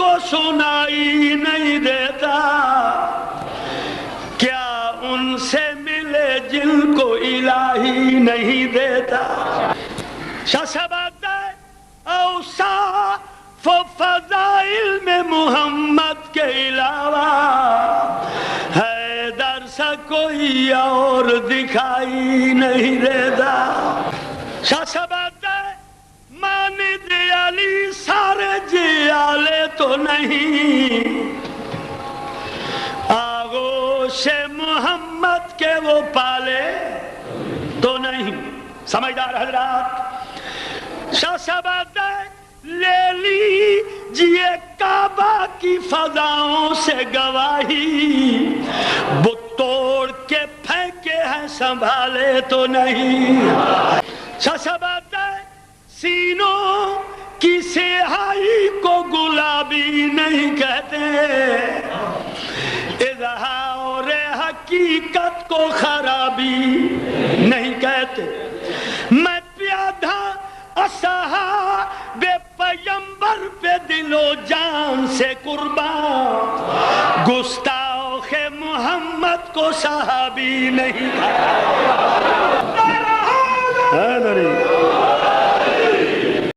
کو سنائی نہیں دیتا، کیا ان سے ملے جن کو الہی نہیں دیتا۔ شاسباد اوصاف و فضائل میں محمد کے علاوہ حیدر سا کوئی اور دکھائی نہیں دیتا۔ شاسباد ماند علی سارے جیالے تو نہیں، آغوش محمد کے وہ پالے تو نہیں۔ سمجھدار حضرات، شاسباد لے لیجئے کعبہ کی فضاؤں سے گواہی، بت توڑ کے پھینکے ہیں سنبھالے تو نہیں۔ شاسباد سینوں کی سیاہی کو گلابی نہیں کہتے، اظہار حقیقت کو خرابی نہیں کہتے۔ میں پیادہ اصحاب پیغمبر پہ دل و جان سے قربان، گستاخ محمد کو صحابی نہیں کہتے۔